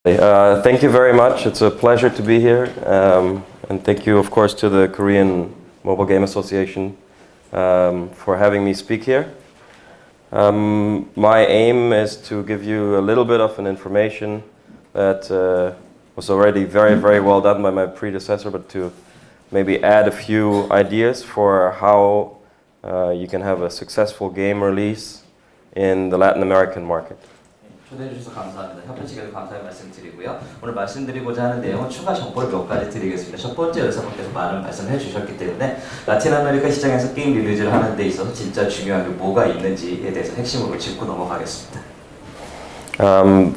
Thank you very much. It's a pleasure to be here. And thank you, of course, to the Korean Mobile Game Association for having me speak here. My aim is to give you a little bit of an information that was already very, very well done by my predecessor, but to maybe add a few ideas for how you can have a successful game release in the Latin American market. 초대해 주셔서 감사합니다. 협회 측에도 감사의 말씀드리고요. 오늘 말씀드리고자 하는 내용은 추가 정보를 몇 가지 드리겠습니다. 첫 번째 여사분께서 많은 말씀을 해주셨기 때문에 라틴 아메리카 시장에서 게임 릴리즈를 하는 데 있어서 진짜 중요한 게 뭐가 있는지에 대해서 핵심으로 짚고 넘어가겠습니다.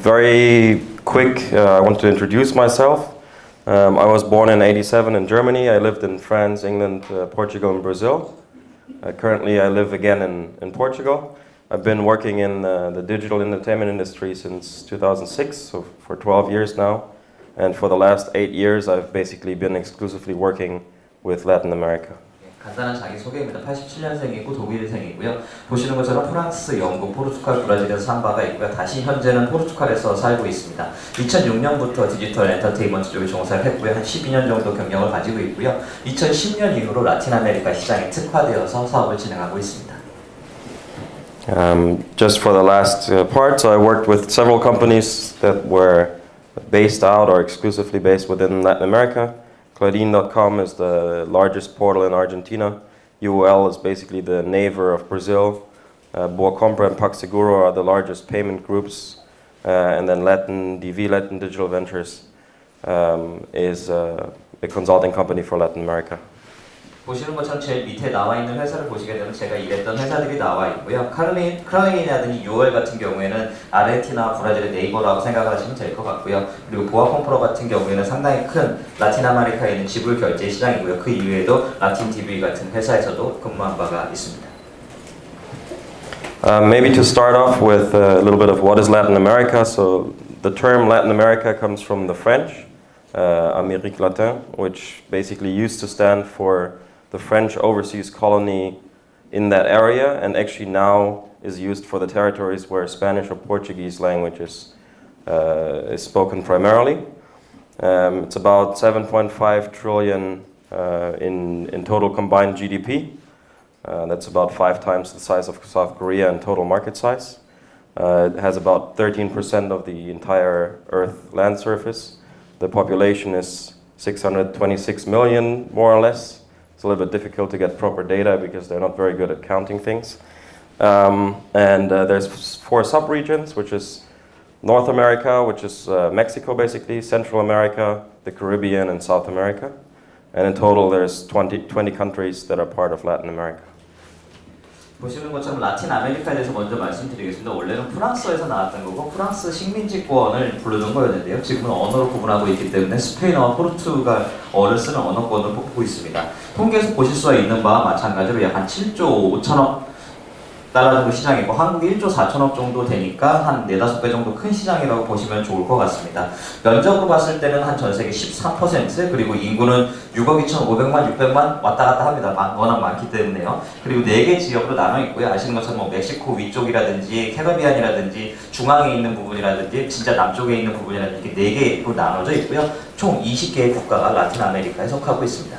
Very quick, I want to introduce myself. I was born in '87 in Germany. I lived in France, England, Portugal, and Brazil. Currently, I live again in Portugal. I've been working in the digital entertainment industry since 2006, so for 12 years now. And for the last 8 years, I've basically been exclusively working with Latin America. 간단한 자기소개입니다. 87년생이고 독일생이고요. 보시는 것처럼 프랑스, 영국, 포르투갈, 브라질에서 산 바가 있고요. 다시 현재는 포르투갈에서 살고 있습니다. 2006년부터 디지털 엔터테인먼트 쪽에 종사를 했고요. 한 12년 정도 경력을 가지고 있고요. 2010년 이후로 라틴 아메리카 시장에 특화되어서 사업을 진행하고 있습니다. Just for the last part, so I worked with several companies that were based out or exclusively based within Latin America. Claudine.com is the largest portal in Argentina. UOL is basically the neighbor of Brazil. Boa Compra and PagSeguro are the largest payment groups. And then Latin Digital Ventures is a consulting company for Latin America. 보시는 것처럼 제일 밑에 나와 있는 회사를 보시게 되면 제가 일했던 회사들이 나와 있고요. 클라우인이라든지 UOL 같은 경우에는 아르헨티나, 브라질의 네이버라고 생각을 하시면 될 것 같고요. 그리고 보아컴프로 같은 경우에는 상당히 큰 라틴 아메리카에 있는 지불 결제 시장이고요. 그 이외에도 라틴 TV 같은 회사에서도 근무한 바가 있습니다. Maybe to start off with a little bit of what is Latin America. So the term Latin America comes from the French, Amérique latine, which basically used to stand for the French overseas colony in that area, and actually now is used for the territories where Spanish or Portuguese language is spoken primarily. It's about 7.5 trillion in total combined GDP. That's about 5 times the size of South Korea in total market size. It has about 13% of the entire Earth land surface. The population is 626 million, more or less. It's a little bit difficult to get proper data because they're not very good at counting things. There's 4 sub-regions, which is North America, which is Mexico basically, Central America, the Caribbean, and South America. And in total there's 20 countries that are part of Latin America. 보시는 것처럼 라틴 아메리카에 대해서 먼저 말씀드리겠습니다. 원래는 프랑스에서 나왔던 거고 프랑스 식민지권을 부르던 거였는데요. 지금은 언어로 구분하고 있기 때문에 스페인어와 포르투갈어를 쓰는 언어권을 뽑고 있습니다. 통계에서 보실 수 있는 바와 마찬가지로 약 한 7조 5천억 달러 정도 시장이고 한국이 1조 4천억 정도 되니까 한 4-5배 정도 큰 시장이라고 보시면 좋을 것 같습니다. 면적으로 봤을 때는 한 전 세계 13% 그리고 인구는 6억 2,500만, 600만 왔다 갔다 합니다. 워낙 많기 때문에요. 그리고 4개 지역으로 나눠 있고요. 아시는 것처럼 뭐 멕시코 위쪽이라든지 캐리비안이라든지 중앙에 있는 부분이라든지 진짜 남쪽에 있는 부분이라든지 이렇게 4개로 나눠져 있고요. 총 20개의 국가가 라틴 아메리카에 속하고 있습니다.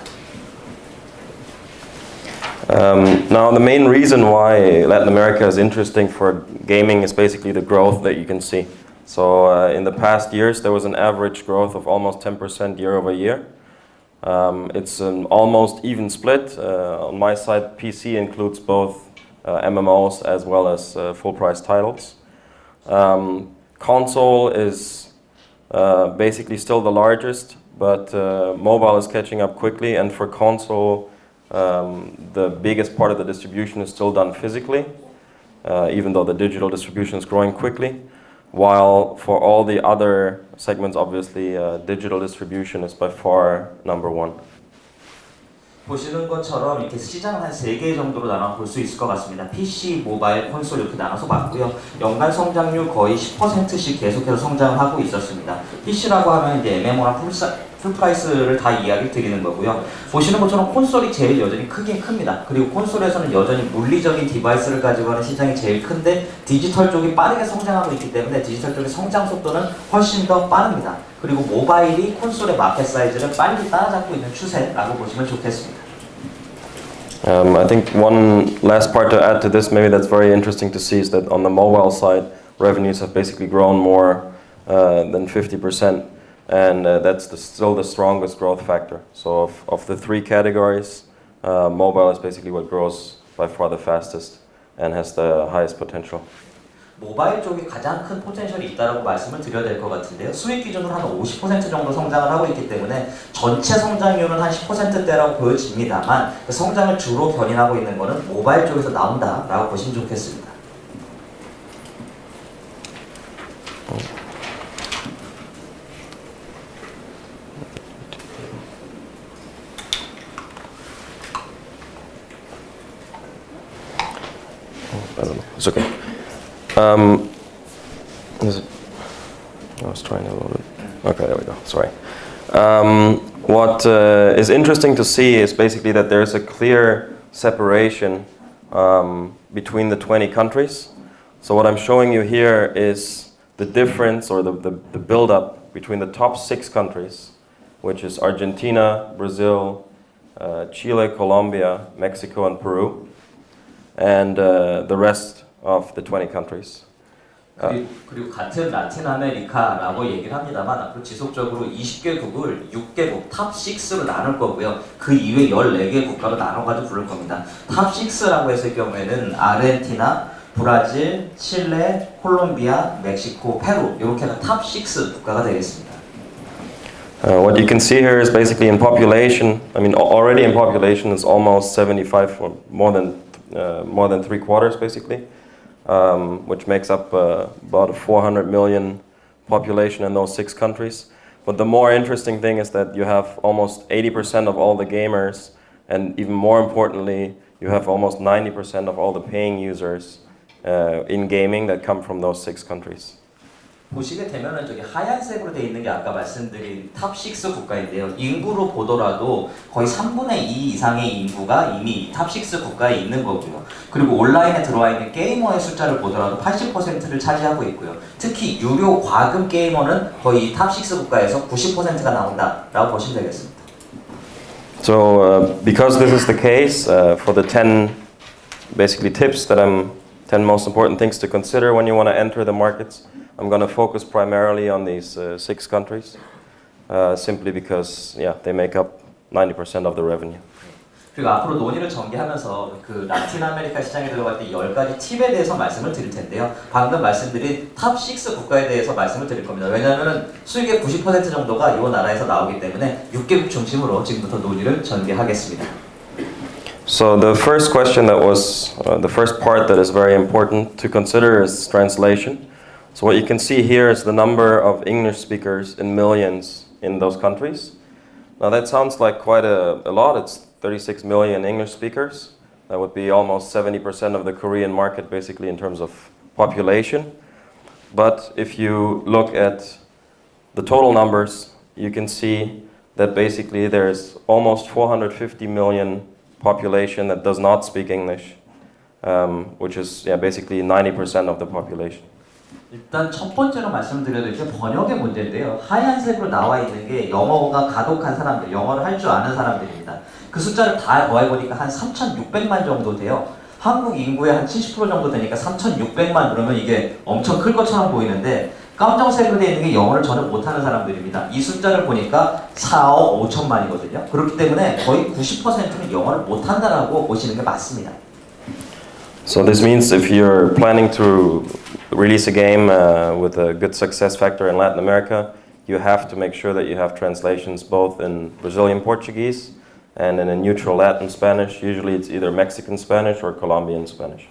Now the main reason why Latin America is interesting for gaming is basically the growth that you can see. So in the past years there was an average growth of almost 10% year over year. It's an almost even split. On my side, PC includes both MMOs as well as full price titles. Console is basically still the largest, but mobile is catching up quickly, and for console the biggest part of the distribution is still done physically, even though the digital distribution is growing quickly. While for all the other segments, obviously, digital distribution is by far number one. 보시는 것처럼 이렇게 시장을 한 3개 정도로 나눠 볼 수 있을 것 같습니다. PC, 모바일, 콘솔 이렇게 나눠서 봤고요. 연간 성장률 거의 10%씩 계속해서 성장을 하고 있었습니다. PC라고 하면 이제 MMO랑 풀프라이스를 다 이야기 드리는 거고요. 보시는 것처럼 콘솔이 제일 여전히 크긴 큽니다. 그리고 콘솔에서는 여전히 물리적인 디바이스를 가지고 하는 시장이 제일 큰데 디지털 쪽이 빠르게 성장하고 있기 때문에 디지털 쪽의 성장 속도는 훨씬 더 빠릅니다. 그리고 모바일이 콘솔의 마켓 사이즈를 빨리 따라잡고 있는 추세라고 보시면 좋겠습니다. I think one last part to add to this, maybe that's very interesting to see, is that on the mobile side, revenues have basically grown more than 50%, and that's still the strongest growth factor. So of the three categories, mobile is basically what grows by far the fastest and has the highest potential. 모바일 쪽이 가장 큰 포텐셜이 있다고 말씀을 드려야 될 것 같은데요. 수익 기준으로 한 50% 정도 성장을 하고 있기 때문에 전체 성장률은 한 10%대라고 보여집니다만 그 성장을 주로 견인하고 있는 것은 모바일 쪽에서 나온다라고 보시면 좋겠습니다. I don't know. It's okay. Is it? I was trying to load it. Okay, there we go. Sorry. What is interesting to see is basically that there's a clear separation between the 20 countries. So what I'm showing you here is the difference or the build-up between the top 6 countries, which is Argentina, Brazil, Chile, Colombia, Mexico, and Peru, and the rest of the 20 countries. 그리고 같은 라틴 아메리카라고 얘기를 합니다만 앞으로 지속적으로 20개국을 6개국 탑 6로 나눌 거고요. 그 이외 14개 국가로 나눠가지고 부를 겁니다. 탑 6라고 했을 경우에는 아르헨티나, 브라질, 칠레, 콜롬비아, 멕시코, 페루 이렇게가 탑 6 국가가 되겠습니다. What you can see here is basically in population. I mean, already in population is almost 75, or more than 3/4 basically. Which makes up about a 400 million population in those 6 countries. But the more interesting thing is that you have almost 80% of all the gamers, and even more importantly, you have almost 90% of all the paying users in gaming that come from those 6 countries. 보시게 되면은 저기 하얀색으로 되어 있는 게 아까 말씀드린 탑 6 국가인데요. 인구로 보더라도 거의 3분의 2 이상의 인구가 이미 탑 6 국가에 있는 거고요. 그리고 온라인에 들어와 있는 게이머의 숫자를 보더라도 80%를 차지하고 있고요. 특히 유료 과금 게이머는 거의 탑 6 국가에서 90%가 나온다라고 보시면 되겠습니다. So because this is the case, for the 10 basically tips that 10 most important things to consider when you want to enter the markets, I'm going to focus primarily on these 6 countries, simply because they make up 90% of the revenue. 그리고 앞으로 논의를 전개하면서 그 라틴 아메리카 시장에 들어갈 때 10가지 팁에 대해서 말씀을 드릴 텐데요. 방금 말씀드린 탑 6 국가에 대해서 말씀을 드릴 겁니다. 왜냐하면 수익의 90% 정도가 이 나라에서 나오기 때문에 6개국 중심으로 지금부터 논의를 전개하겠습니다. So the first question that was the first part that is very important to consider is translation. So what you can see here is the number of English speakers in millions in those countries. Now that sounds like quite a lot. It's 36 million English speakers. That would be almost 70% of the Korean market basically in terms of population. But if you look at the total numbers, you can see that basically there's almost 450 million population that does not speak English, which is basically 90% of the population. 일단 첫 번째로 말씀드려야 될 게 번역의 문제인데요. 하얀색으로 나와 있는 게 영어가 가독한 사람들, 영어를 할 줄 아는 사람들입니다. 그 숫자를 다 더해보니까 한 3,600만 정도 돼요. 한국 인구의 한 70% 정도 되니까 3,600만 그러면 이게 엄청 클 것처럼 보이는데 깜정색으로 되어 있는 게 영어를 전혀 못하는 사람들입니다. 이 숫자를 보니까 4억 5천만이거든요. 그렇기 때문에 거의 90%는 영어를 못한다라고 보시는 게 맞습니다. So this means if you're planning to release a game with a good success factor in Latin America, you have to make sure that you have translations both in Brazilian Portuguese and in a neutral Latin Spanish. Usually it's either Mexican Spanish or Colombian Spanish.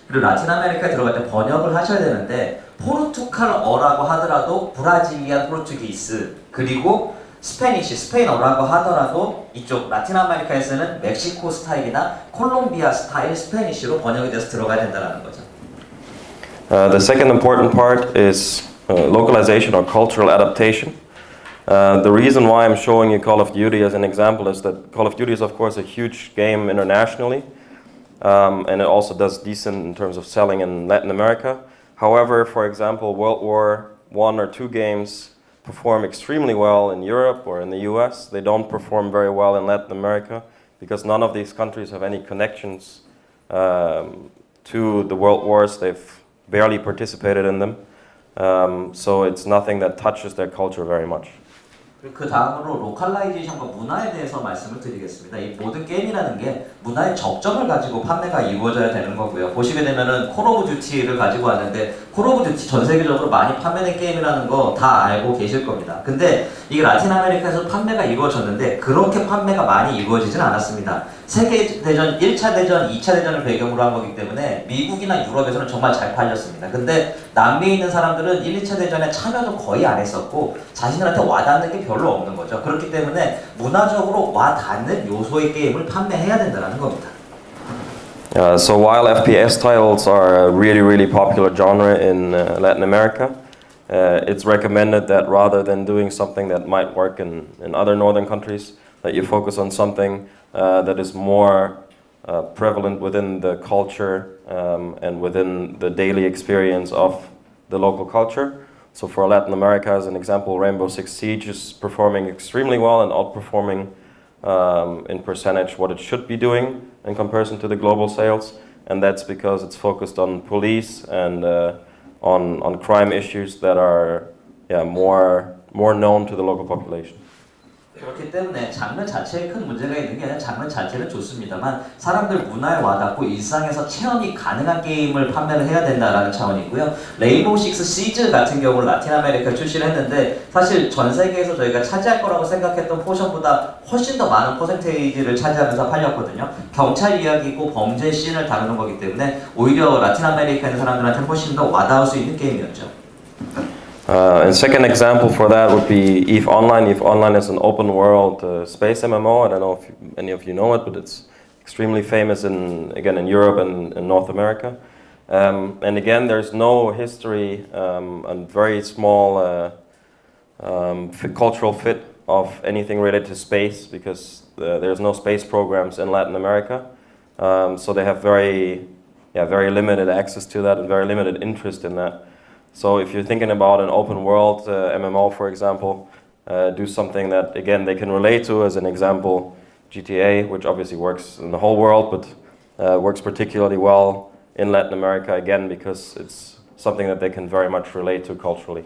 그리고 라틴 아메리카에 들어갈 때 번역을 하셔야 되는데 포르투갈어라고 하더라도 브라질리안 포르투기스 그리고 스페인어라고 하더라도 이쪽 라틴 아메리카에서는 멕시코 스타일이나 콜롬비아 스타일 스페니쉬로 번역이 돼서 들어가야 된다는 거죠. The second important part is localization or cultural adaptation. The reason why I'm showing you Call of Duty as an example is that Call of Duty is of course a huge game internationally, and it also does decent in terms of selling in Latin America. However, for example, World War I or II games perform extremely well in Europe or in the US. They don't perform very well in Latin America because none of these countries have any connections to the world wars. They've barely participated in them. So it's nothing that touches their culture very much. 그 다음으로 로컬라이제이션과 문화에 대해서 말씀을 드리겠습니다. 이 모든 게임이라는 게 문화의 적점을 가지고 판매가 이루어져야 되는 거고요. 보시게 되면은 콜 오브 듀티를 가지고 왔는데 콜 오브 듀티 전 세계적으로 많이 판매된 게임이라는 거 다 알고 계실 겁니다. 근데 이게 라틴 아메리카에서 판매가 이루어졌는데 그렇게 판매가 많이 이루어지진 않았습니다. 세계대전 1차 대전, 2차 대전을 배경으로 한 거기 때문에 미국이나 유럽에서는 정말 잘 팔렸습니다. 근데 남미에 있는 사람들은 1, 2차 대전에 참여도 거의 안 했었고 자신들한테 와닿는 게 별로 없는 거죠. 그렇기 때문에 문화적으로 와닿는 요소의 게임을 판매해야 된다는 겁니다. So while FPS titles are a really popular genre in Latin America, it's recommended that rather than doing something that might work in other northern countries, that you focus on something that is more prevalent within the culture and within the daily experience of the local culture. So for Latin America, as an example, Rainbow Six Siege is performing extremely well and outperforming in percentage what it should be doing in comparison to the global sales, and that's because it's focused on police and on crime issues that are more known to the local population. 그렇기 때문에 장르 자체에 큰 문제가 있는 게 아니라 장르 자체는 좋습니다만 사람들 문화에 와닿고 일상에서 체험이 가능한 게임을 판매를 해야 된다라는 차원이고요. 레인보우 식스 시즈 같은 경우는 라틴 아메리카 출시를 했는데 사실 전 세계에서 저희가 차지할 거라고 생각했던 포션보다 훨씬 더 많은 퍼센테이지를 차지하면서 팔렸거든요. 경찰 이야기고 범죄 씬을 다루는 거기 때문에 오히려 라틴 아메리카 있는 사람들한테는 훨씬 더 와닿을 수 있는 게임이었죠. And second example for that would be EVE Online. EVE Online is an open world space MMO. I don't know if any of you know it, but it's extremely famous in Europe and in North America. And again, there's no history and very small cultural fit of anything related to space because there's no space programs in Latin America. So they have very limited access to that and very limited interest in that. So if you're thinking about an open world MMO, for example, do something that, again, they can relate to. As an example, GTA, which obviously works in the whole world, but works particularly well in Latin America, again, because it's something that they can very much relate to culturally.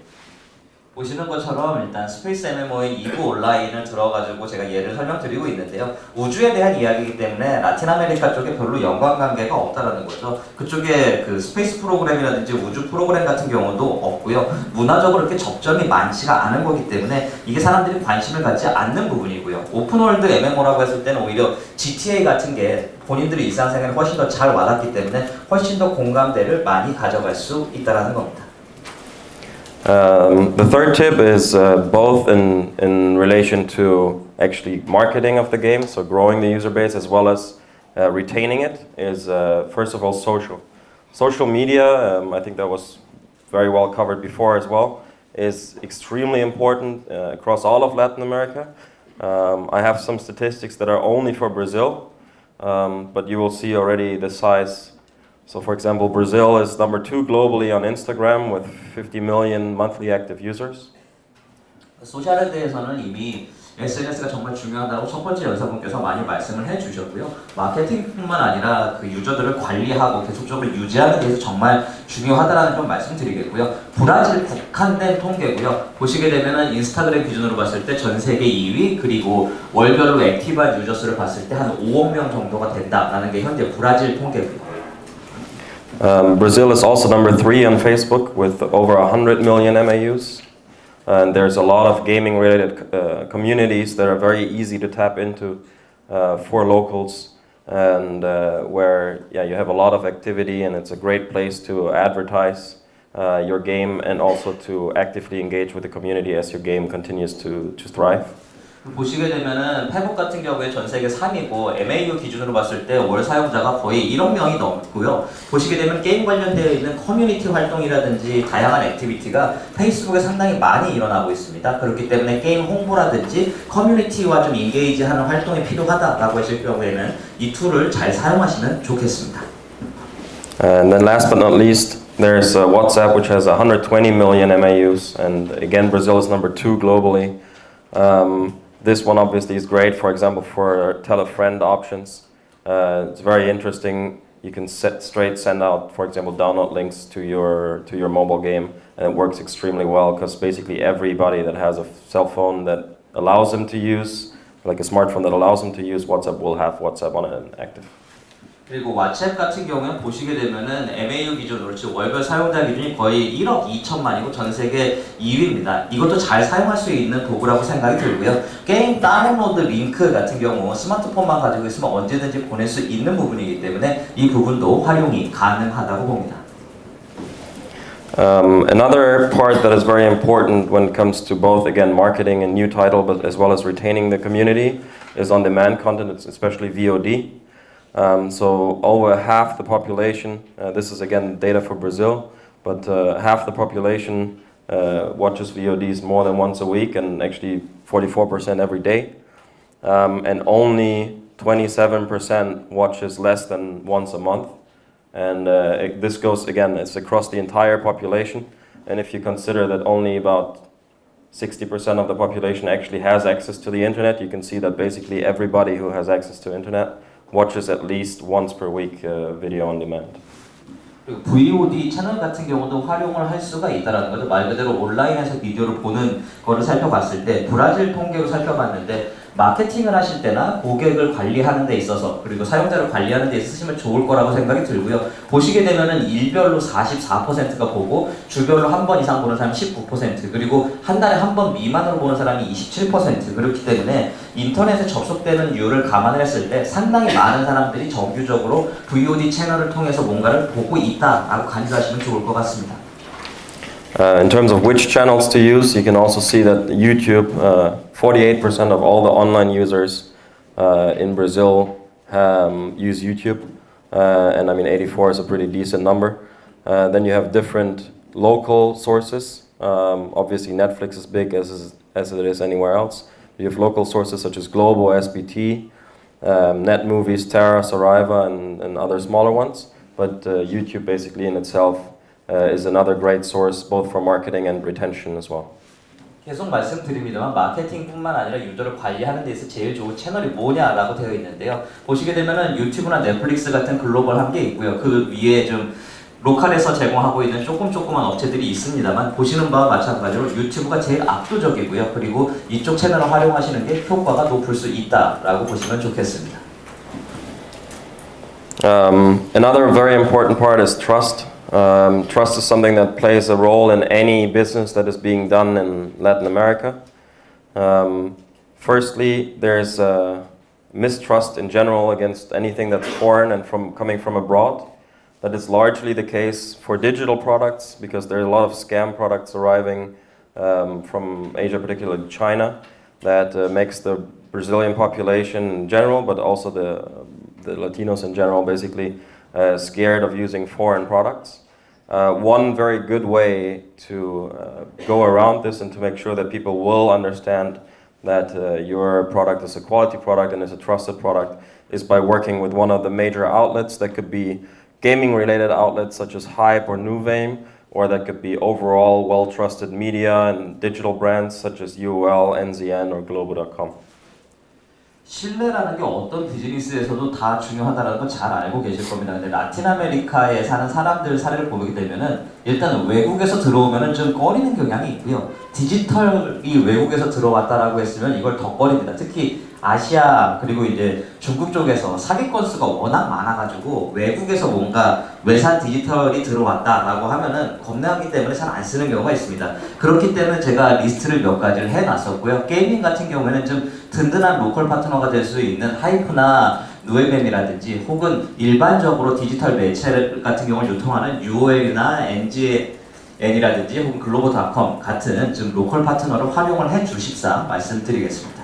보시는 것처럼 일단 스페이스 MMO의 이브 온라인을 들어가지고 제가 예를 설명드리고 있는데요. 우주에 대한 이야기이기 때문에 라틴 아메리카 쪽에 별로 연관관계가 없다라는 거죠. 그쪽에 그 스페이스 프로그램이라든지 우주 프로그램 같은 경우도 없고요. 문화적으로 이렇게 접점이 많지가 않은 거기 때문에 이게 사람들이 관심을 갖지 않는 부분이고요. 오픈월드 MMO라고 했을 때는 오히려 GTA 같은 게 본인들의 일상생활에 훨씬 더 잘 와닿기 때문에 훨씬 더 공감대를 많이 가져갈 수 있다라는 겁니다. The third tip is both in relation to actually marketing of the game, so growing the user base as well as retaining it, is first of all social. Social media, I think that was very well covered before as well, is extremely important across all of Latin America. I have some statistics that are only for Brazil, but you will see already the size. So for example, Brazil is number 2 globally on Instagram with 50 million monthly active users. 소셜에 대해서는 이미 SNS가 정말 중요하다고 첫 번째 연사분께서 많이 말씀을 해주셨고요. 마케팅뿐만 아니라 그 유저들을 관리하고 계속적으로 유지하는 데 있어서 정말 중요하다라는 좀 말씀드리겠고요. 브라질 국한된 통계고요. 보시게 되면은 인스타그램 기준으로 봤을 때 전 세계 2위 그리고 월별로 액티브한 유저 수를 봤을 때 한 5억 명 정도가 된다라는 게 현재 브라질 통계고요. Brazil is also number 3 on Facebook with over 100 million MAUs. And there's a lot of gaming related communities that are very easy to tap into for locals and where you have a lot of activity and it's a great place to advertise your game and also to actively engage with the community as your game continues to thrive. 보시게 되면은 페북 같은 경우에 전 세계 3위고 MAU 기준으로 봤을 때 월 사용자가 거의 1억 명이 넘고요. 보시게 되면 게임 관련되어 있는 커뮤니티 활동이라든지 다양한 액티비티가 페이스북에 상당히 많이 일어나고 있습니다. 그렇기 때문에 게임 홍보라든지 커뮤니티와 좀 인게이지하는 활동이 필요하다라고 하실 경우에는 이 툴을 잘 사용하시면 좋겠습니다. And then last but not least, there's WhatsApp, which has 120 million MAUs, and again, Brazil is number 2 globally. This one obviously is great, for example, for tell a friend options. It's very interesting. You can send out, for example, download links to your mobile game, and it works extremely well because basically everybody that has a cell phone that allows them to use, like a smartphone that allows them to use WhatsApp, will have WhatsApp on it and active. 그리고 왓츠앱 같은 경우는 보시게 되면은 MAU 기준으로 즉 월별 사용자 기준이 거의 1억 2천만이고 전 세계 2위입니다. 이것도 잘 사용할 수 있는 도구라고 생각이 들고요. 게임 다운로드 링크 같은 경우 스마트폰만 가지고 있으면 언제든지 보낼 수 있는 부분이기 때문에 이 부분도 활용이 가능하다고 봅니다. Another part that is very important when it comes to both, again, marketing and new title, but as well as retaining the community, is on-demand content, especially VOD. So over half the population, this is again data for Brazil, but half the population watches VODs more than once a week, and actually 44% every day. And only 27% watches less than once a month. And this goes, again, it's across the entire population. And if you consider that only about 60% of the population actually has access to the internet, you can see that basically everybody who has access to internet watches at least once per week video on demand. 그리고 VOD 채널 같은 경우도 활용을 할 수가 있다는 거죠. 말 그대로 온라인에서 비디오를 보는 거를 살펴봤을 때 브라질 통계로 살펴봤는데 마케팅을 하실 때나 고객을 관리하는 데 있어서 그리고 사용자를 관리하는 데 쓰시면 좋을 거라고 생각이 들고요. 보시게 되면은 일별로 44%가 보고 주별로 한 번 이상 보는 사람이 19% 그리고 한 달에 한 번 미만으로 보는 사람이 27% 그렇기 때문에 인터넷에 접속되는 율을 감안을 했을 때 상당히 많은 사람들이 정규적으로 VOD 채널을 통해서 뭔가를 보고 있다라고 간주하시면 좋을 것 같습니다. In terms of which channels to use, you can also see that YouTube, 48% of all the online users in Brazil use YouTube, and I mean 84 is a pretty decent number. Then you have different local sources. Obviously Netflix is big as it is anywhere else. You have local sources such as Globo, SBT, Net Movies, Terra, Saraiva, and other smaller ones. But YouTube basically in itself is another great source both for marketing and retention as well. 계속 말씀드립니다만 마케팅뿐만 아니라 유저를 관리하는 데 있어 제일 좋은 채널이 뭐냐라고 되어 있는데요. 보시게 되면은 유튜브나 넷플릭스 같은 글로벌한 게 있고요. 그 위에 좀 로컬에서 제공하고 있는 조그만 업체들이 있습니다만 보시는 바와 마찬가지로 유튜브가 제일 압도적이고요. 그리고 이쪽 채널을 활용하시는 게 효과가 높을 수 있다라고 보시면 좋겠습니다. Another very important part is trust. Trust is something that plays a role in any business that is being done in Latin America. Firstly, there's mistrust in general against anything that's foreign and coming from abroad. That is largely the case for digital products because there are a lot of scam products arriving from Asia, particularly China, that makes the Brazilian population in general, but also the Latinos in general, basically scared of using foreign products. One very good way to go around this and to make sure that people will understand that your product is a quality product and is a trusted product is by working with one of the major outlets. That could be gaming related outlets such as Hype or Nuvame, or that could be overall well-trusted media and digital brands such as UOL, NZN or Globo.com. 신뢰라는 게 어떤 비즈니스에서도 다 중요하다는 건 잘 알고 계실 겁니다. 근데 라틴 아메리카에 사는 사람들 사례를 보게 되면은 일단 외국에서 들어오면은 좀 꺼리는 경향이 있고요. 디지털이 외국에서 들어왔다라고 했으면 이걸 더 꺼립니다. 특히 아시아 그리고 이제 중국 쪽에서 사기건 수가 워낙 많아가지고 외국에서 뭔가 외산 디지털이 들어왔다라고 하면은 겁나기 때문에 잘 안 쓰는 경우가 있습니다. 그렇기 때문에 제가 리스트를 몇 가지를 해놨었고요. 게이밍 같은 경우에는 좀 든든한 로컬 파트너가 될 수 있는 하이프나 누에뱀이라든지 혹은 일반적으로 디지털 매체 같은 경우를 유통하는 UOL이나 NGN이라든지 혹은 글로벌닷컴 같은 좀 로컬 파트너를 활용을 해 주십사 말씀드리겠습니다.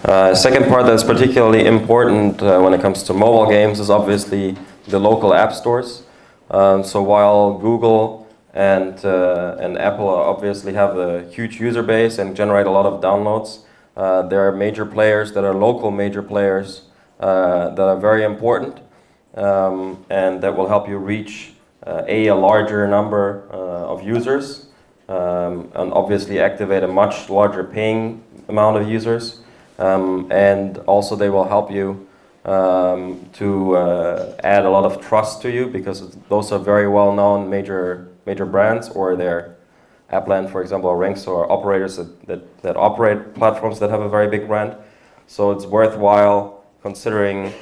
Second part that's particularly important when it comes to mobile games is obviously the local app stores. So while Google and Apple obviously have a huge user base and generate a lot of downloads, there are major players that are local major players that are very important and that will help you reach a larger number of users and obviously activate a much larger paying amount of users. And also they will help you to add a lot of trust to you because those are very well-known major brands, or their Appland, for example, or Rinks, or operators that operate platforms that have a very big brand. So it's worthwhile considering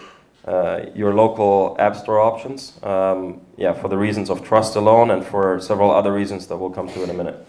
your local app store options, for the reasons of trust alone and for several other reasons that we'll come to in a minute.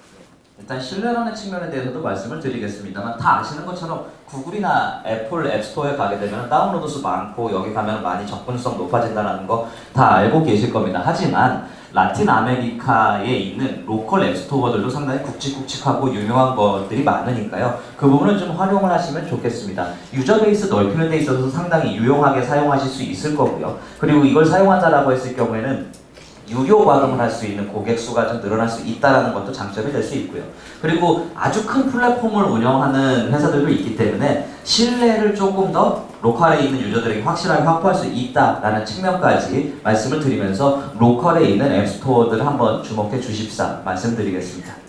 일단 신뢰라는 측면에 대해서도 말씀을 드리겠습니다만, 다 아시는 것처럼 구글이나 애플 앱스토어에 가게 되면 다운로드 수 많고 여기 가면 많이 접근성 높아진다는 거 다 알고 계실 겁니다. 하지만 라틴 아메리카에 있는 로컬 앱스토어들도 상당히 굵직굵직하고 유명한 것들이 많으니까요. 그 부분을 좀 활용을 하시면 좋겠습니다. 유저 베이스 넓히는 데 있어서 상당히 유용하게 사용하실 수 있을 거고요. 그리고 이걸 사용한다라고 했을 경우에는 유료 과금을 할 수 있는 고객 수가 좀 늘어날 수 있다는 것도 장점이 될 수 있고요. 그리고 아주 큰 플랫폼을 운영하는 회사들도 있기 때문에 신뢰를 조금 더 로컬에 있는 유저들에게 확실하게 확보할 수 있다라는 측면까지 말씀을 드리면서 로컬에 있는 앱스토어들을 한번 주목해 주십사 말씀드리겠습니다.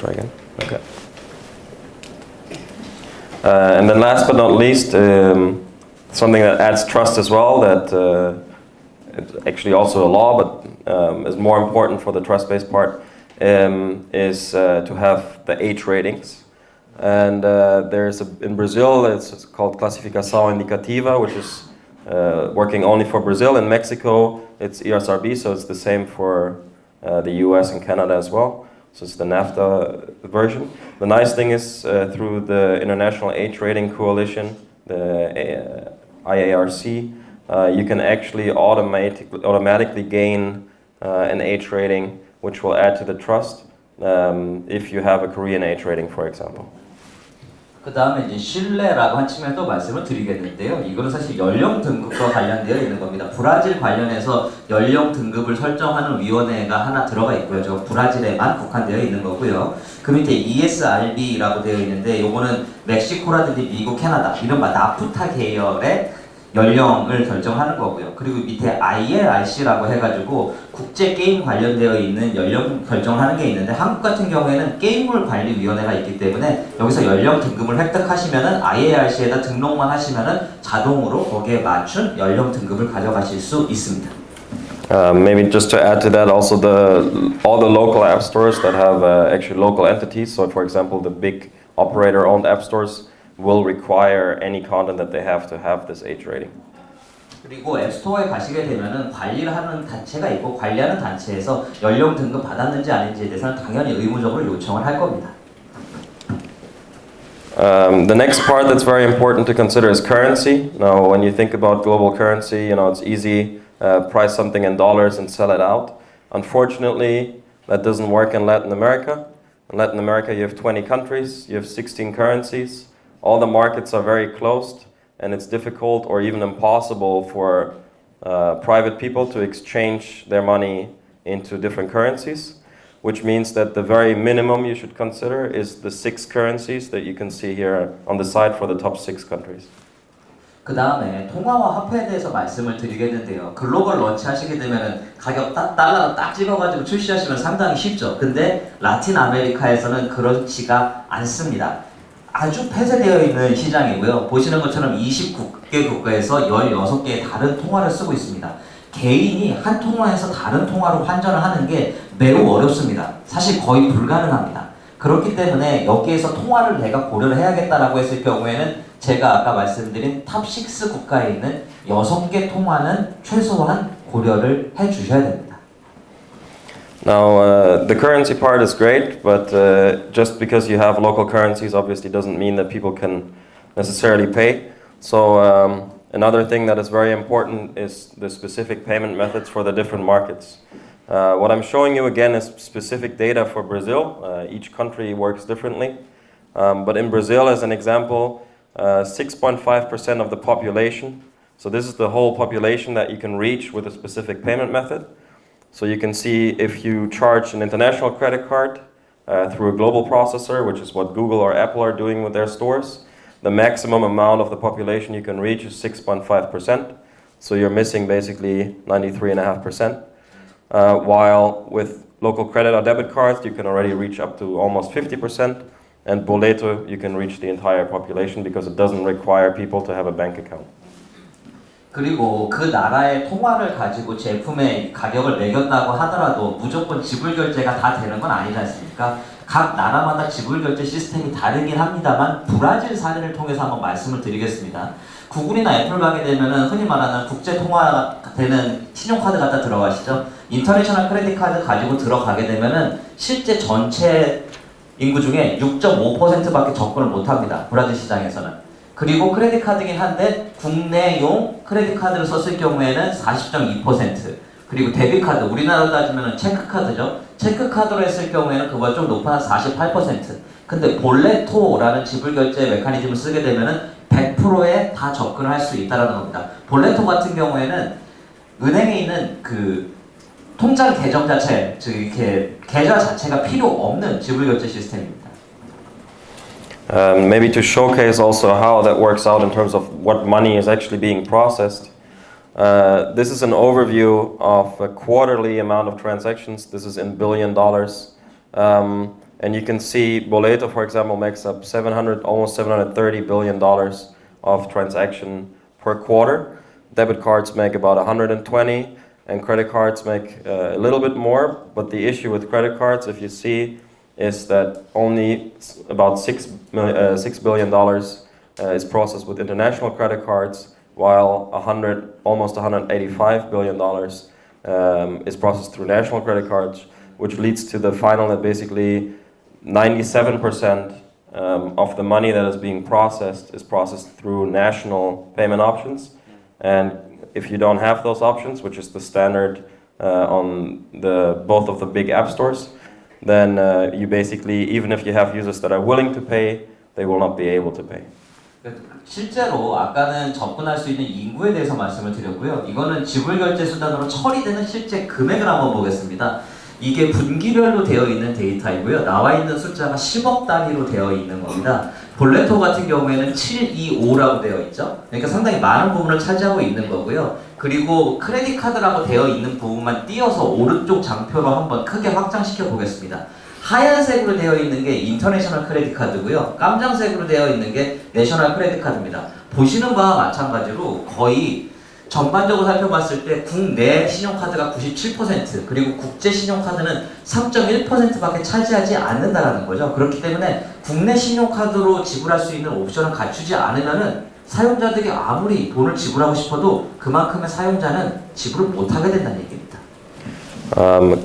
Try again. Okay. And then last but not least, something that adds trust as well, that it's actually also a law, but is more important for the trust-based part, is to have the age ratings. And in Brazil, it's called Classificação Indicativa, which is working only for Brazil. In Mexico, it's ESRB, so it's the same for the US and Canada as well. So it's the NAFTA version. The nice thing is through the International Age Rating Coalition, the IARC, you can actually automatically gain an age rating, which will add to the trust if you have a Korean age rating, for example. 그 다음에 이제 신뢰라고 한 측면에 또 말씀을 드리겠는데요. 이거는 사실 연령 등급과 관련되어 있는 겁니다. 브라질 관련해서 연령 등급을 설정하는 위원회가 하나 들어가 있고요. 저 브라질에만 국한되어 있는 거고요. 그 밑에 ESRB라고 되어 있는데 요거는 멕시코라든지 미국, 캐나다 이른바 나프타 계열의 연령을 결정하는 거고요. 그리고 밑에 ILRC라고 해가지고 국제 게임 관련되어 있는 연령 결정하는 게 있는데 한국 같은 경우에는 게임물 관리위원회가 있기 때문에 여기서 연령 등급을 획득하시면은 ILRC에다 등록만 하시면은 자동으로 거기에 맞춘 연령 등급을 가져가실 수 있습니다. Maybe just to add to that, also all the local app stores that have actually local entities. So, for example, the big operator-owned app stores will require any content that they have to have this age rating. 그리고 앱스토어에 가시게 되면은 관리를 하는 단체가 있고 관리하는 단체에서 연령 등급 받았는지 아닌지에 대해서는 당연히 의무적으로 요청을 할 겁니다. The next part that's very important to consider is currency. Now, when you think about global currency, it's easy, price something in dollars and sell it out. Unfortunately, that doesn't work in Latin America. In Latin America, you have 20 countries, you have 16 currencies. All the markets are very closed, and it's difficult or even impossible for private people to exchange their money into different currencies, which means that the very minimum you should consider is the 6 currencies that you can see here on the side for the top 6 countries. 그 다음에 통화와 화폐에 대해서 말씀을 드리겠는데요. 글로벌 런치 하시게 되면은 가격 달러 딱 찍어가지고 출시하시면 상당히 쉽죠. 근데 라틴 아메리카에서는 그렇지가 않습니다. 아주 폐쇄되어 있는 시장이고요. 보시는 것처럼 29개 국가에서 16개의 다른 통화를 쓰고 있습니다. 개인이 한 통화에서 다른 통화로 환전을 하는 게 매우 어렵습니다. 사실 거의 불가능합니다. 그렇기 때문에 여기에서 통화를 내가 고려를 해야겠다라고 했을 경우에는 제가 아까 말씀드린 탑6 국가에 있는 6개 통화는 최소한 고려를 해 주셔야 됩니다. Now, the currency part is great, but just because you have local currencies obviously doesn't mean that people can necessarily pay. So Another thing that is very important is the specific payment methods for the different markets. What I'm showing you again is specific data for Brazil. Each country works differently. But in Brazil, as an example, 6.5% of the population, so this is the whole population that you can reach with a specific payment method. So you can see if you charge an international credit card through a global processor, which is what Google or Apple are doing with their stores, the maximum amount of the population you can reach is 6.5%. So you're missing basically 93.5%. While with local credit or debit cards, you can already reach up to almost 50%. And boleto, you can reach the entire population because it doesn't require people to have a bank account. 그리고 그 나라의 통화를 가지고 제품의 가격을 매겼다고 하더라도 무조건 지불 결제가 다 되는 건 아니지 않습니까? 각 나라마다 지불 결제 시스템이 다르긴 합니다만 브라질 사례를 통해서 한번 말씀을 드리겠습니다. 구글이나 애플 가게 되면은 흔히 말하는 국제 통화가 되는 신용카드 갖다 들어가시죠. 인터내셔널 크레딧 카드 가지고 들어가게 되면은 실제 전체 인구 중에 6.5%밖에 접근을 못합니다. 브라질 시장에서는. 그리고 크레딧 카드긴 한데 국내용 크레딧 카드를 썼을 경우에는 40.2%, 그리고 데뷔 카드, 우리나라로 따지면 체크 카드죠. 체크 카드로 했을 경우에는 그보다 좀 높은 한 48%. 근데 볼레토라는 지불 결제 메커니즘을 쓰게 되면은 100%에 다 접근을 할 수 있다라는 겁니다. 볼레토 같은 경우에는 은행에 있는 그 통장 계정 자체, 즉 이렇게 계좌 자체가 필요 없는 지불 결제 시스템입니다. Maybe to showcase also how that works out in terms of what money is actually being processed. This is an overview of a quarterly amount of transactions. This is in $1 billion. And you can see Boleto, for example, makes up almost $730 billion of transaction per quarter. Debit cards make about 120, and credit cards make a little bit more. But the issue with credit cards, if you see, is that only about $6 billion is processed with international credit cards, while almost $185 billion is processed through national credit cards, which leads to the final that basically 97% of the money that is being processed is processed through national payment options. And if you don't have those options, which is the standard on both of the big app stores, then you basically, even if you have users that are willing to pay, they will not be able to pay. 실제로 아까는 접근할 수 있는 인구에 대해서 말씀을 드렸고요. 이거는 지불 결제 수단으로 처리되는 실제 금액을 한번 보겠습니다. 이게 분기별로 되어 있는 데이터이고요. 나와 있는 숫자가 10억 단위로 되어 있는 겁니다. 볼레토 같은 경우에는 725라고 되어 있죠. 그러니까 상당히 많은 부분을 차지하고 있는 거고요. 그리고 크레딧 카드라고 되어 있는 부분만 띄어서 오른쪽 장표로 한번 크게 확장시켜 보겠습니다. 하얀색으로 되어 있는 게 인터내셔널 크레딧 카드고요. 깜장색으로 되어 있는 게 내셔널 크레딧 카드입니다. 보시는 바와 마찬가지로 거의 전반적으로 살펴봤을 때 국내 신용카드가 97%, 그리고 국제 신용카드는 3.1%밖에 차지하지 않는다라는 거죠. 그렇기 때문에 국내 신용카드로 지불할 수 있는 옵션을 갖추지 않으면은 사용자들이 아무리 돈을 지불하고 싶어도 그만큼의 사용자는 지불을 못하게 된다는 얘기입니다.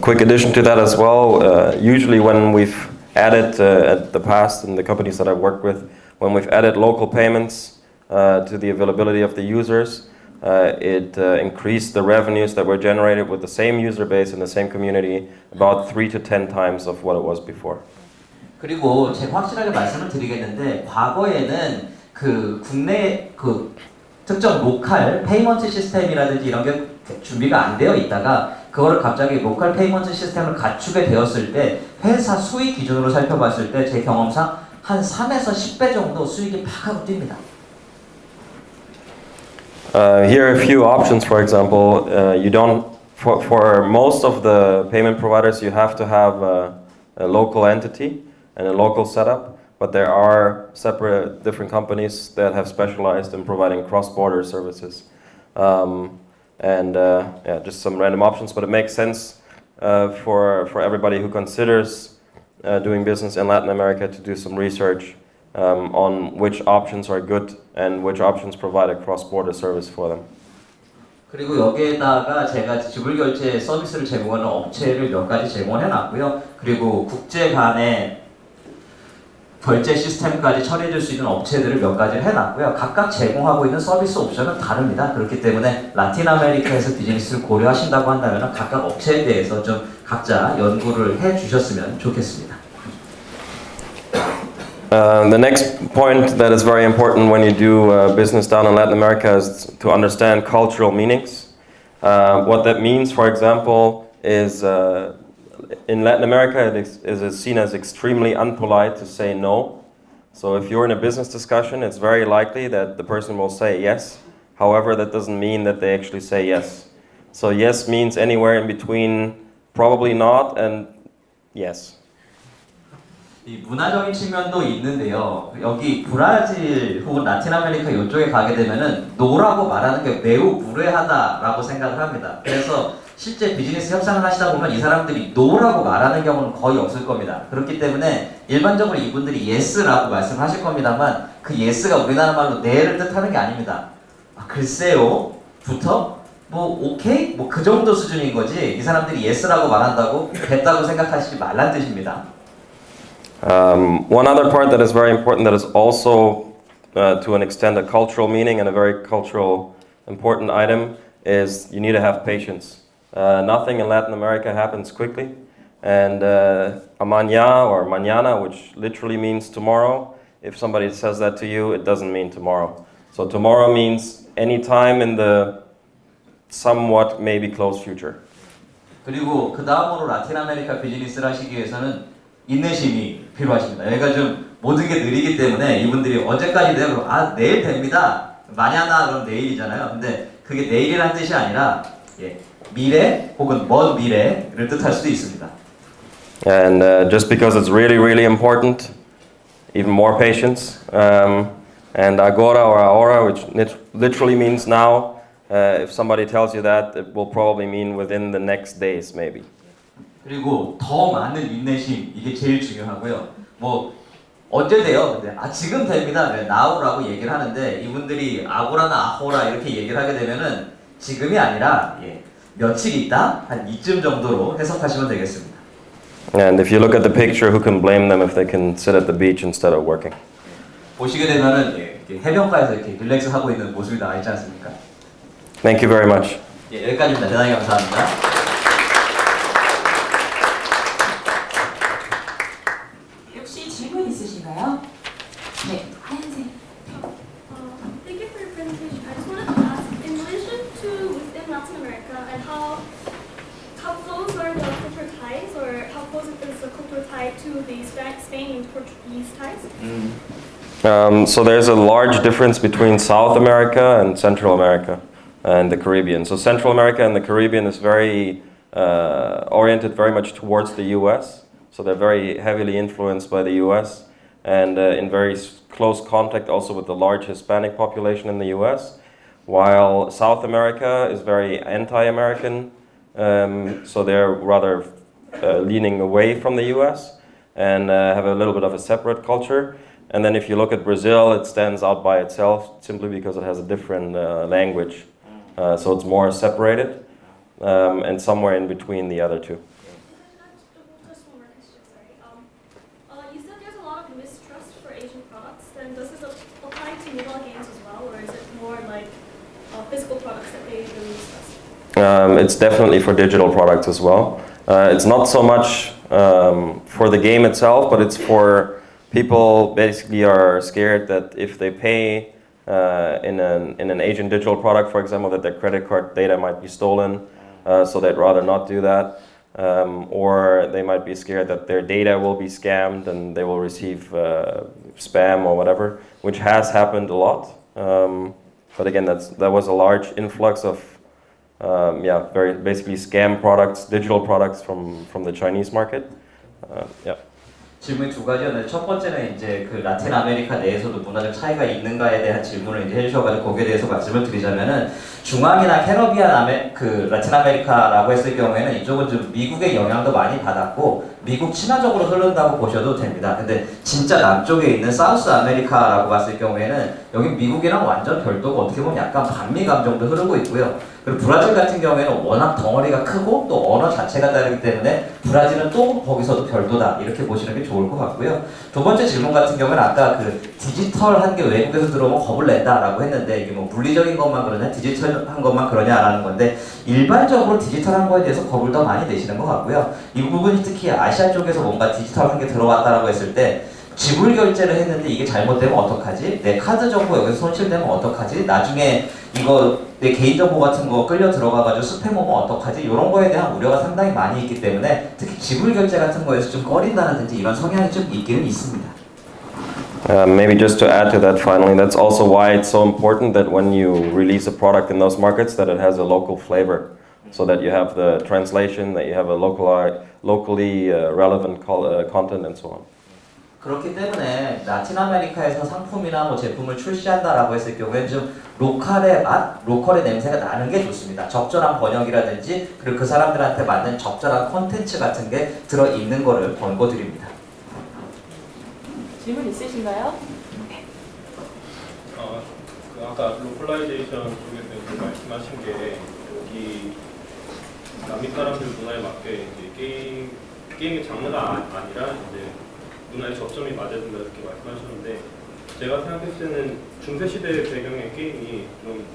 Quick addition to that as well. Usually when we've added at the past in the companies that I've worked with, when we've added local payments to the availability of the users, it increased the revenues that were generated with the same user base in the same community about 3 to 10 times of what it was before. 그리고 제가 확실하게 말씀을 드리겠는데 과거에는 그 국내 그 특정 로컬 페이먼트 시스템이라든지 이런 게 준비가 안 되어 있다가 그거를 갑자기 로컬 페이먼트 시스템을 갖추게 되었을 때 회사 수익 기준으로 살펴봤을 때 제 경험상 한 3에서 10배 정도 수익이 팍 하고 뜁니다. Here are a few options. For example, you don't for most of the payment providers you have to have a local entity and a local setup, but there are separate different companies that have specialized in providing cross-border services. Yeah, just some random options, but it makes sense for everybody who considers doing business in Latin America to do some research on which options are good and which options provide a cross-border service for them. 그리고 여기에다가 제가 지불 결제 서비스를 제공하는 업체를 몇 가지 제공을 해놨고요. 그리고 국제 간의 결제 시스템까지 처리해줄 수 있는 업체들을 몇 가지를 해놨고요. 각각 제공하고 있는 서비스 옵션은 다릅니다. 그렇기 때문에 라틴 아메리카에서 비즈니스를 고려하신다고 한다면 각각 업체에 대해서 좀 각자 연구를 해주셨으면 좋겠습니다. The next point that is very important when you do business down in Latin America is to understand cultural meanings. What that means, for example, is in Latin America it is seen as extremely unpolite to say no. So if you're in a business discussion, it's very likely that the person will say yes. However, that doesn't mean that they actually say yes. So yes means anywhere in between probably not and yes. 이 문화적인 측면도 있는데요. 여기 브라질 혹은 라틴 아메리카 이쪽에 가게 되면은 노라고 말하는 게 매우 무례하다라고 생각을 합니다. 그래서 실제 비즈니스 협상을 하시다 보면 이 사람들이 노라고 말하는 경우는 거의 없을 겁니다. 그렇기 때문에 일반적으로 이분들이 yes라고 말씀하실 겁니다만 그 yes가 우리나라 말로 네를 뜻하는 게 아닙니다. 아, 글쎄요 부터 뭐 오케이? 뭐 그 정도 수준인 거지 이 사람들이 yes라고 말한다고 됐다고 생각하시지 말란 뜻입니다. One other part that is very important that is also to an extent a cultural meaning and a very cultural important item is you need to have patience. Nothing in Latin America happens quickly, and amañana or mañana, which literally means tomorrow, if somebody says that to you, it doesn't mean tomorrow. So tomorrow means any time in the somewhat maybe close future. 그리고 그 다음으로 라틴 아메리카 비즈니스를 하시기 위해서는 인내심이 필요하십니다. 여기가 좀 모든 게 느리기 때문에 이분들이 언제까지 돼요? 그럼 아 내일 됩니다. 마냐나 그럼 내일이잖아요. 근데 그게 내일이란 뜻이 아니라 미래 혹은 먼 미래를 뜻할 수도 있습니다. And just because it's really, really important, even more patience. And agora or ahora, which literally means now, if somebody tells you that, it will probably mean within the next days, maybe. 그리고 더 많은 인내심 이게 제일 중요하고요. 뭐 언제 돼요? 근데 아 지금 됩니다. 네, now라고 얘기를 하는데 이분들이 아고라나 아호라 이렇게 얘기를 하게 되면은 지금이 아니라 며칠 있다 한 이쯤 정도로 해석하시면 되겠습니다. And if you look at the picture, who can blame them if they can sit at the beach instead of working? 보시게 되면은 이렇게 해변가에서 이렇게 릴렉스 하고 있는 모습이 나와 있지 않습니까? Thank you very much. 여기까지입니다. 대단히 감사합니다. 질문 있으신가요? 네, 하얀색. Thank you for your presentation. I just wanted to ask, in relation to within Latin America and how close are the cultural ties, or how close is the cultural tie to the Spain and Portuguese ties? So there's a large difference between South America and Central America and the Caribbean. So Central America and the Caribbean is very oriented very much towards the US. So they're very heavily influenced by the US and in very close contact also with the large Hispanic population in the US, while South America is very anti-American, so they're rather leaning away from the US and have a little bit of a separate culture. And then if you look at Brazil, it stands out by itself simply because it has a different language. So it's more separated and somewhere in between the other two. Just one more question, sorry. You said there's a lot of mistrust for Asian products. Then does this apply to mobile games as well, or is it more like physical products that they really mistrust? It's definitely for digital products as well. It's not so much for the game itself, but it's for people basically are scared that if they pay in an Asian digital product, for example, that their credit card data might be stolen, so they'd rather not do that. Or they might be scared that their data will be scammed and they will receive spam or whatever, which has happened a lot. But again, that was a large influx of very basically scam products, digital products from the Chinese market. 질문이 두 가지였는데 첫 번째는 이제 그 라틴 아메리카 내에서도 문화적 차이가 있는가에 대한 질문을 이제 해주셔가지고 거기에 대해서 말씀을 드리자면은 중앙이나 캐러비안 그 라틴 아메리카라고 했을 경우에는 이쪽은 좀 미국의 영향도 많이 받았고 미국 친화적으로 흐른다고 보셔도 됩니다. 근데 진짜 남쪽에 있는 사우스 아메리카라고 봤을 경우에는 여기 미국이랑 완전 별도고 어떻게 보면 약간 반미 감정도 흐르고 있고요. 그리고 브라질 같은 경우에는 워낙 덩어리가 크고 또 언어 자체가 다르기 때문에 브라질은 또 거기서도 별도다 이렇게 보시는 게 좋을 것 같고요. 두 번째 질문 같은 경우는 아까 그 디지털한 게 외국에서 들어오면 겁을 낸다라고 했는데 이게 뭐 물리적인 것만 그러냐 디지털한 것만 그러냐라는 건데 일반적으로 디지털한 거에 대해서 겁을 더 많이 내시는 것 같고요. 이 부분이 특히 아시아 쪽에서 뭔가 디지털한 게 들어왔다라고 했을 때 지불 결제를 했는데 이게 잘못되면 어떡하지? 내 카드 정보 여기서 손실되면 어떡하지? 나중에 이거 내 개인정보 같은 거 끌려 들어가가지고 스팸 오면 어떡하지? 이런 거에 대한 우려가 상당히 많이 있기 때문에 특히 지불 결제 같은 거에서 좀 꺼린다든지 이런 성향이 좀 있기는 있습니다. Maybe just to add to that finally, that's also why it's so important that when you release a product in those markets that it has a local flavor. So that you have the translation, that you have a locally relevant content and so on. 그렇기 때문에 라틴 아메리카에서 상품이나 뭐 제품을 출시한다라고 했을 경우에 좀 로컬의 맛, 로컬의 냄새가 나는 게 좋습니다. 적절한 번역이라든지 그리고 그 사람들한테 맞는 적절한 콘텐츠 같은 게 들어있는 거를 권고드립니다. 질문 있으신가요? 그 아까 로컬라이제이션 쪽에서 말씀하신 게 여기 남미 사람들 문화에 맞게 이제 게임의 장르가 아니라 이제 문화의 접점이 맞아야 된다 이렇게 말씀하셨는데 제가 생각했을 때는 중세 시대 배경의 게임이 좀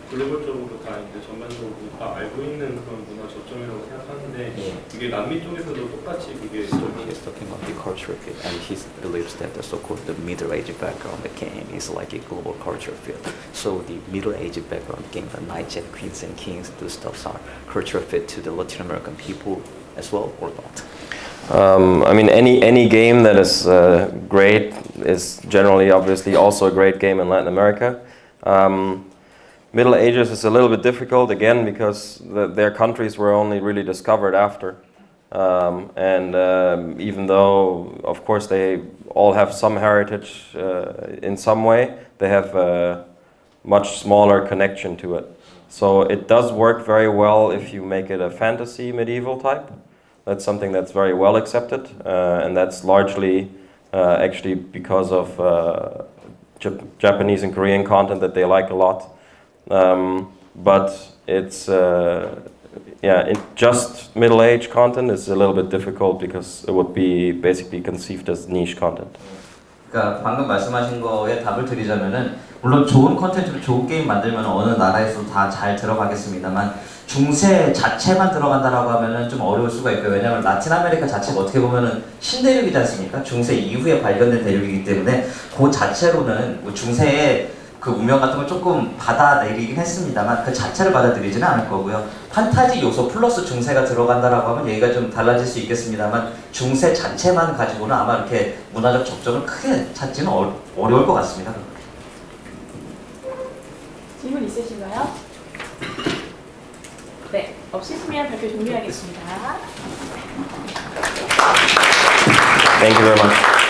글로벌적으로 다 이제 전반적으로 다 알고 있는 그런 문화 접점이라고 생각하는데 이게 남미 쪽에서도 똑같이 그게 So he's talking about the culture fit, and he believes that the so-called the Middle Age background the game is like a global culture fit. So the Middle Age background game, the knights and queens and kings, those stuffs are culture fit to the Latin American people as well, or not? I mean, any game that is great is generally, obviously, also a great game in Latin America. Middle Ages is a little bit difficult again because their countries were only really discovered after, and even though, of course, they all have some heritage in some way, they have a much smaller connection to it. So it does work very well if you make it a fantasy medieval type. That's something that's very well accepted, and that's largely actually because of Japanese and Korean content that they like a lot. But it's just middle-age content is a little bit difficult because it would be basically conceived as niche content. 그러니까 방금 말씀하신 거에 답을 드리자면은 물론 좋은 컨텐츠로 좋은 게임 만들면 어느 나라에서도 다 잘 들어가겠습니다만 중세 자체만 들어간다라고 하면은 좀 어려울 수가 있고요. 왜냐하면 라틴 아메리카 자체가 어떻게 보면은 신대륙이지 않습니까? 중세 이후에 발견된 대륙이기 때문에 그 자체로는 뭐 중세의 그 운명 같은 걸 조금 받아들이긴 했습니다만 그 자체를 받아들이지는 않을 거고요. 판타지 요소 플러스 중세가 들어간다라고 하면 얘기가 좀 달라질 수 있겠습니다만 중세 자체만 가지고는 아마 이렇게 문화적 접점을 크게 찾지는 어려울 것 같습니다. 질문 있으신가요? 네, 없으시면 발표 종료하겠습니다. Thank you very much.